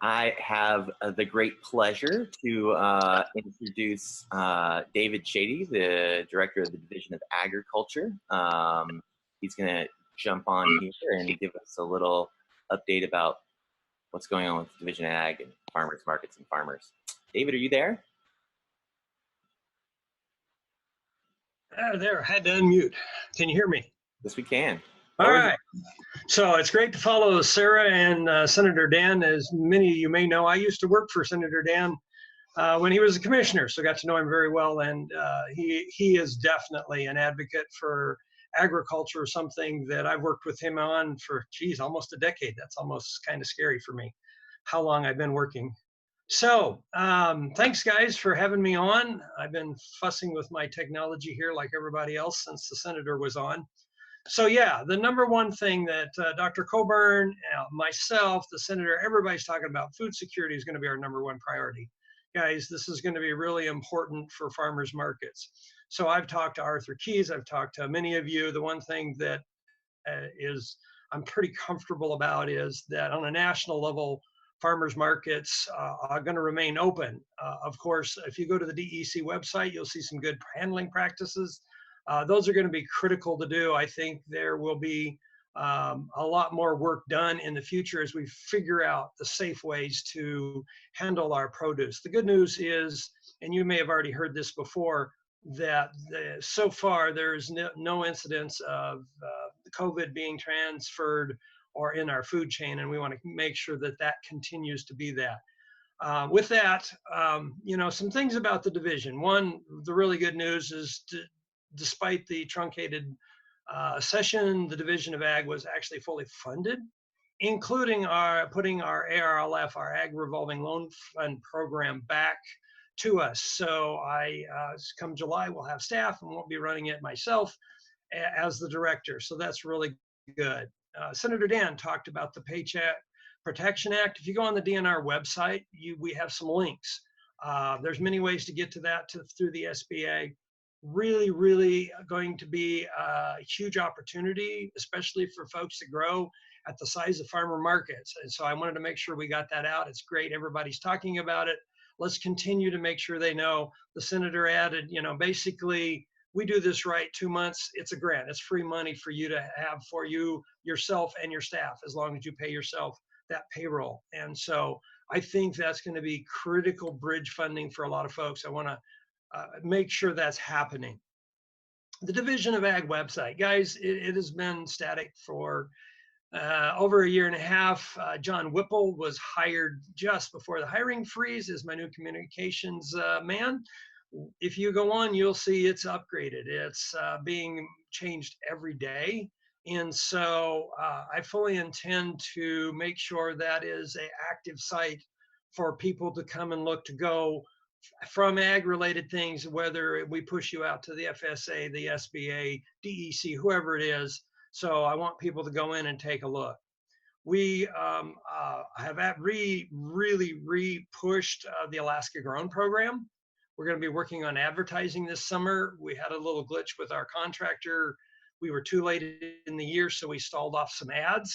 I have the great pleasure to introduce David Schade, the director of the Division of Agriculture. He's going to jump on here and give us a little update about what's going on with the Division of Ag and farmers markets and farmers. David, are you there? There, I had to unmute. Can you hear me? Yes, we can. All right. So it's great to follow Sarah and Senator Dan. As many of you may know, I used to work for Senator Dan when he was a commissioner, so got to know him very well. And he is definitely an advocate for agriculture, something that I've worked with him on for, geez, almost a decade. That's almost kind of scary for me, how long I've been working. So thanks, guys, for having me on. I've been fussing with my technology here like everybody else since the senator was on. So yeah, the number one thing that Dr. Coburn, myself, the senator, everybody's talking about, food security is going to be our number one priority. Guys, this is going to be really important for farmers markets. So I've talked to Arthur Keyes, I've talked to many of you. The one thing that I'm pretty comfortable about is that on a national level, farmers markets are going to remain open. Of course, if you go to the DEC website, you'll see some good handling practices. Those are going to be critical to do. I think there will be a lot more work done in the future as we figure out the safe ways to handle our produce. The good news is, and you may have already heard this before, that so far there's no incidents of COVID being transferred or in our food chain, and we want to make sure that that continues to be that. With that, some things about the division. One, the really good news is despite the truncated session, the Division of Ag was actually fully funded, including putting our ARLF, our Ag Revolving Loan Fund program, back to us. So come July, we'll have staff and won't be running it myself as the director. So that's really good. Senator Dan talked about the Paycheck Protection Act. If you go on the DNR website, we have some links. There's many ways to get to that through the SBA. Really going to be a huge opportunity, especially for folks that grow at the size of farmer markets. And so I wanted to make sure we got that out. It's great. Everybody's talking about it. Let's continue to make sure they know. The senator added, basically, we do this right, 2 months, it's a grant. It's free money for you to have for you, yourself, and your staff, as long as you pay yourself that payroll. And so I think that's going to be critical bridge funding for a lot of folks. I want to make sure that's happening. The Division of Ag website, guys, it has been static for over a year and a half. John Whipple was hired just before the hiring freeze as my new communications man. If you go on, you'll see it's upgraded. It's being changed every day. And so I fully intend to make sure that is an active site for people to come and look to go from ag-related things, whether we push you out to the FSA, the SBA, DEC, whoever it is. So I want people to go in and take a look. We have really re-pushed the Alaska Grown program. We're going to be working on advertising this summer. We had a little glitch with our contractor. We were too late in the year, so we stalled off some ads.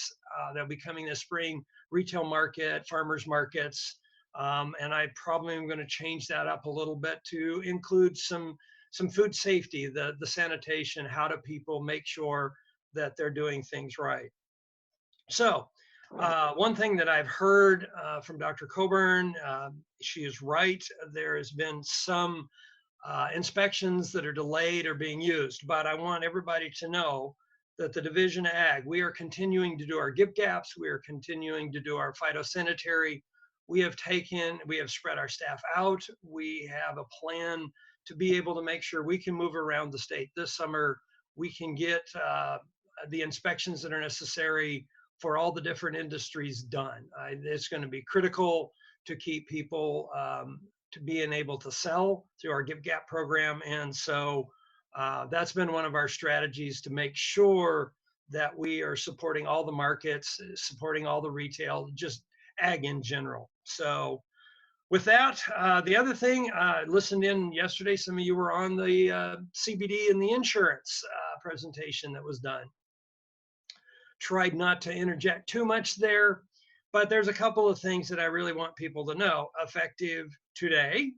They'll be coming this spring, retail market, farmers markets. And I probably am going to change that up a little bit to include some food safety, the sanitation, how do people make sure that they're doing things right. So one thing that I've heard from Dr. Coburn, she is right. There has been some inspections that are delayed or being used, but I want everybody to know that the Division of Ag, we are continuing to do our GIP gaps. We are continuing to do our phytosanitary. We have spread our staff out. We have a plan to be able to make sure we can move around the state this summer. We can get the inspections that are necessary for all the different industries done. It's going to be critical to keep people to being able to sell through our Give Gap program. And so that's been one of our strategies to make sure that we are supporting all the markets, supporting all the retail, just ag in general. So with that, the other thing, I listened in yesterday, some of you were on the CBD and the insurance presentation that was done. Tried not to interject too much there. But there's a couple of things that I really want people to know. Effective today,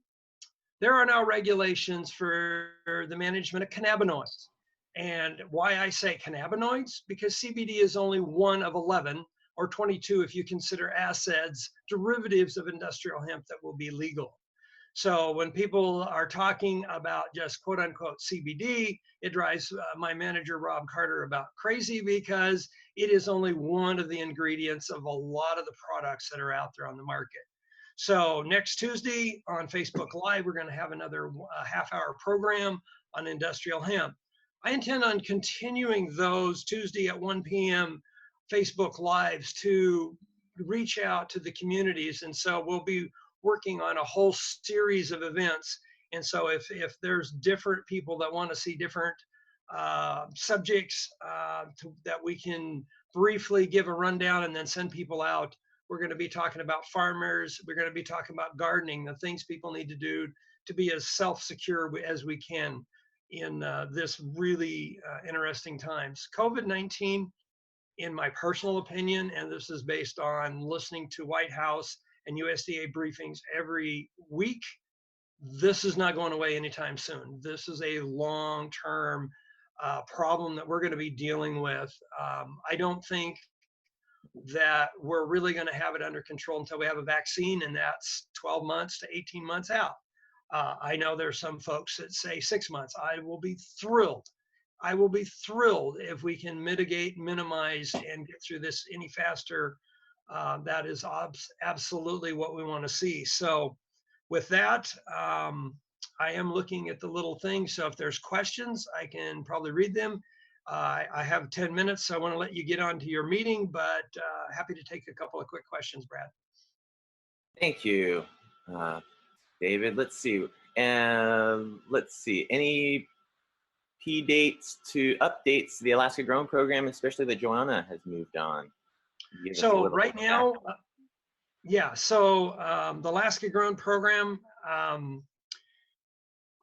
there are now regulations for the management of cannabinoids. And why I say cannabinoids, because CBD is only one of 11 or 22 if you consider ASEDs, derivatives of industrial hemp that will be legal. So when people are talking about just quote unquote CBD, it drives my manager, Rob Carter, about crazy because it is only one of the ingredients of a lot of the products that are out there on the market. So next Tuesday on Facebook Live, we're going to have another half-hour program on industrial hemp. I intend on continuing those Tuesday at 1 p.m. Facebook Lives to reach out to the communities. And so we'll be working on a whole series of events. And so if there's different people that want to see different subjects that we can briefly give a rundown and then send people out, we're going to be talking about farmers. We're going to be talking about gardening, the things people need to do to be as self-secure as we can in this really interesting times. COVID-19, in my personal opinion, and this is based on listening to White House and USDA briefings every week, this is not going away anytime soon. This is a long-term problem that we're going to be dealing with. I don't think that we're really going to have it under control until we have a vaccine, and that's 12 months to 18 months out. I know there's some folks that say 6 months. I will be thrilled. I will be thrilled if we can mitigate, minimize, and get through this any faster. That is absolutely what we want to see. So with that, I am looking at the little things. So if there's questions, I can probably read them. I have 10 minutes, so I want to let you get on to your meeting, but happy to take a couple of quick questions, Brad. Thank you, David. Let's see. Any updates to the Alaska Grown program, especially that Joanna has moved on? So right now, the Alaska Grown program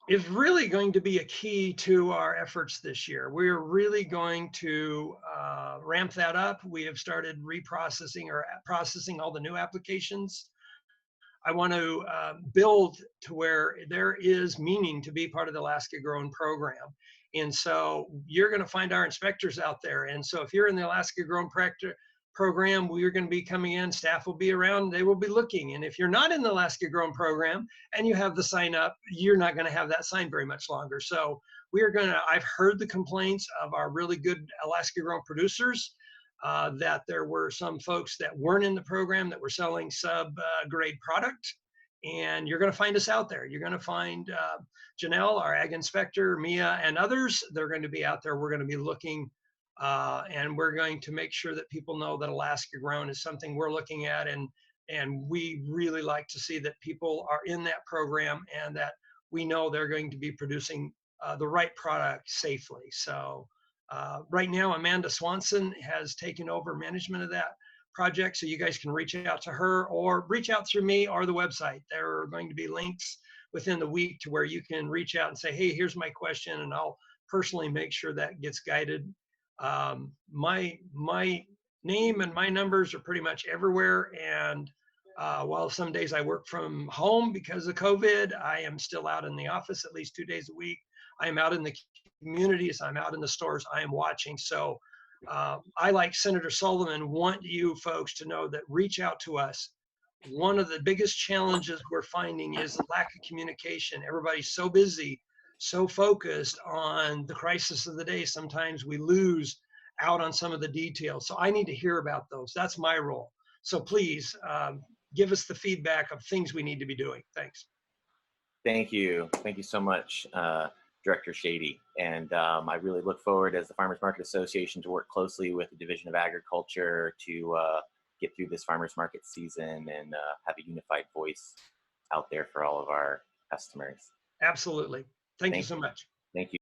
is really going to be a key to our efforts this year. We're really going to ramp that up. We have started reprocessing or processing all the new applications. I want to build to where there is meaning to be part of the Alaska Grown program. And so you're going to find our inspectors out there. And so if you're in the Alaska Grown program, we're going to be coming in, staff will be around, they will be looking. And if you're not in the Alaska Grown program and you have the sign up, you're not going to have that sign very much longer. So I've heard the complaints of our really good Alaska Grown producers that there were some folks that weren't in the program that were selling sub-grade product. And you're going to find us out there. You're going to find Janelle, our ag inspector, Mia, and others. They're going to be out there. We're going to be looking, and we're going to make sure that people know that Alaska Grown is something we're looking at. And we really like to see that people are in that program and that we know they're going to be producing the right product safely. So right now, Amanda Swanson has taken over management of that project, so you guys can reach out to her or reach out through me or the website. There are going to be links within the week to where you can reach out and say, hey, here's my question, and I'll personally make sure that gets guided. My name and my numbers are pretty much everywhere, and while some days I work from home because of COVID, I am still out in the office at least 2 days a week. I am out in the communities, I'm out in the stores, I am watching. So I, like Senator Sullivan, want you folks to know that reach out to us. One of the biggest challenges we're finding is the lack of communication. Everybody's so busy, so focused on the crisis of the day. Sometimes we lose out on some of the details. So I need to hear about those. That's my role. So please give us the feedback of things we need to be doing. Thanks. Thank you. Thank you so much, Director Schade. And I really look forward, as the Farmers Market Association, to work closely with the Division of Agriculture to get through this farmers market season and have a unified voice out there for all of our customers. Absolutely. Thank you so much. Thank you.